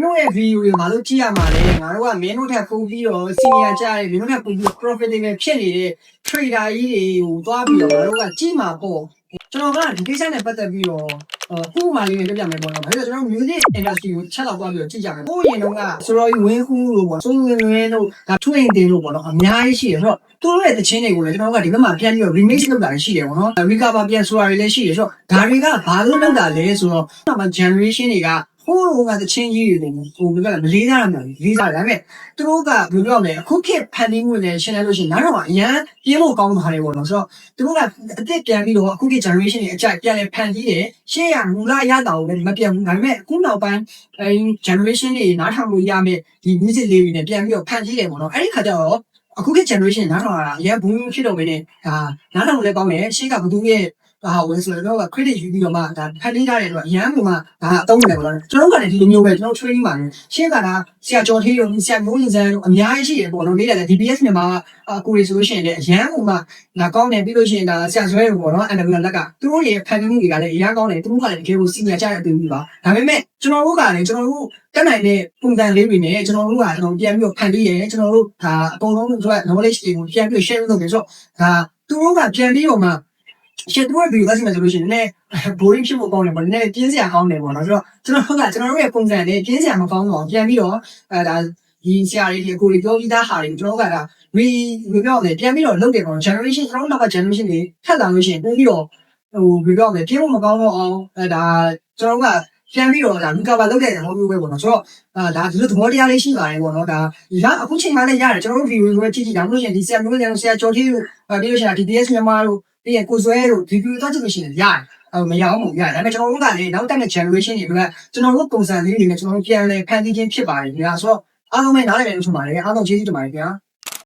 တို့ရဲ့ video တွေမှာလို့ကြည့်ရမှာလေငါတို့ကမင်းတို့ထက်ပိုပြီးတော့ senior ကြတယ်မင်းတို့ထက်ပိုပြီး profitable ဖြစ်နေတဲ့ trader ကြီးတွေကိုသွားပြီးတော့ငါတို့ကကြည့်မှာပေါ့ကျွန်တော်ကဒီကိစ္စနဲ့ပတ်သက်ပြီးတော့ခုမှလေးနဲ့ပြပြမယ်ပေါ့နော်ဘာလို့ကျွန်တော် music industry ကိုချက်တော့သွားပြီးတော့ကြည့်ကြမယ်ဟိုရင်တော့ကဆိုတော့ဝင်းခူးလို့ပေါ့စိုးဝင်းဝင်းတို့ဒါထွင်တင်လို့ပေါ့နော်အများကြီးရှိတယ်ဆိုတော့သူတို့ရဲ့တခြင်းတွေကိုလည်းကျွန်တော်ကဒီဘက်မှာပြန်ပြီးတော့ remix လုပ်တာရှိတယ်ပေါ့နော် recover ပြန်ဆိုတာတွေလည်းရှိတယ်ဆိုတော့ဒါတွေကဘာလို့လုပ်တာလဲဆိုတော့နောက်မှ generation တွေကဟိုးကတချင်းကြီးတွေဟိုဘယ်ကမလေးစားရမှာလေးစားတယ်ဒါပေမဲ့သူတို့ကဘယ်လိုပြောလဲအခုခေတ်ဖန်တီးမှုနဲ့ရှင်းလိုက်လို့ရှိရင်နောက်တော့အရန်ပြင်းဖို့ကောင်းပါတယ်ပေါ့နော်ဆိုတော့သူတို့ကအစ်စ်ပြန်ပြီးတော့အခုခေတ် generation တွေအကြိုက်ပြန်လဲဖန်တီးတယ်ရှေ့ရမူလရတာကိုလည်းမပြန်ဘူးဒါပေမဲ့အခုနောက်ပိုင်းgeneration တွေနားထောင်လို့ရမယ်ဒီ music လေးတွေနဲ့ပြန်ပြီးတော့ဖန်တီးတယ်ပေါ့နော်အဲ့ဒီခါကျတော့အခုခေတ် generation နားထောင်ရတာအရန်ဘူးဖြစ်တော့ပဲနဲ့ဒါနားထောင်လည်းကောင်းတယ်ရှေ့ကဘသူရဲ့ဟာဝင်ဆိုတော့ credit ယူပြီးတော့မှဒါဖန်တီးထားတယ်ဆိုတော့အရန်ကမှဒါအသုံးတယ်ပေါ့နော်ကျွန်တော်ကလည်းဒီလိုမျိုးပဲကျွန်တော် training မှာရှင်းကတာဆရာကျော်ထေးတို့ဆရာမျိုးရင်စန်းတို့အများကြီးရှိတယ်ပေါ့နော်လေးတယ် DPS မြန်မာကိုရီဆိုလို့ရှိရင်လည်းအရန်ကမှငါကောင်းတယ်ပြီးလို့ရှိရင်ဒါဆရာဆွဲတို့ပေါ့နော် NW လက်ကသူတို့ရဲ့ဖန်တီးမှုတွေကလည်းအရန်ကောင်းတယ်သူတို့ကလည်းတကယ်ကို senior ကြတဲ့အတူတူပါဒါပေမဲ့ကျွန်တော်တို့ကလည်းကျွန်တော်တို့တက်နိုင်တဲ့ပုံစံလေးတွေနဲ့ကျွန်တော်တို့ကကျွန်တော်ပြန်ပြီးတော့ဖန်တီးတယ်ကျွန်တော်တို့ဒါအကုန်လုံးဆိုတော့ knowledge တွေကိုပြန်ပြီး share လုပ်နေဆိုတော့ဒါသူတို့ကပြန်ပြီးတော့မှရှင်းတော့ဒီလိုဆိုလို့ရှိရင်လည်း boring ဖြစ်ဖို့ကောင်းတယ်ပေါ့နည်းပြင်းစရာကောင်းတယ်ပေါ့နော်ဆိုတော့ကျွန်တော်တို့ရဲ့ပုံစံနဲ့ပြင်းစရာမကောင်းတော့ပြန်ပြီးတော့ဒါဒီဆရာတွေဒီအကိုတွေပြောပြီးသားဟာတွေကျွန်တော်တို့ကဒါပြောတယ်ပြန်ပြီးတော့လုပ်တယ်ပေါ့ generation ကျွန်တော်တို့နောက်က generation တွေထပ်လာလို့ရှိရင်ပို့ပြီးတော့ပြောတယ်ပြင်းဖို့မကောင်းတော့အောင်ဒါကျွန်တော်တို့ကပြန်ပြီးတော့ဒါ recover လုပ်တဲ့သဘောမျိုးပဲပေါ့နော်ဆိုတော့ဒါဒီလိုသဘောတရားလေးရှိပါတယ်ပေါ့နော်ဒါအခုချိန်မှလည်းရတယ်ကျွန်တော်တို့ video တွေကြည့်ဒါမှမဟုတ်ရင်ဒီဆရာမျိုးဆရာကျော်ကြီးတို့ပြီးလို့ရှိရင် DPS မြန်မာတို့ပြီးရင်ကိုစွဲတို့ review တော့ကြည့်လို့ရှိရင်ရတယ်မရအောင်မရတယ်ဒါပေမဲ့ကျွန်တော်တို့ကလည်းနောက်တက်တဲ့ generation တွေကကျွန်တော်တို့ပုံစံလေးတွေနဲ့ကျွန်တော်တို့ပြန်လဲဖန်တီးခြင်းဖြစ်ပါတယ်ခင်ဗျာဆိုတော့အားလုံးပဲနားလည်တယ်လို့ဆိုပါတယ်အားလုံးကျေးဇူးတင်ပါတယ်ခင်ဗျာ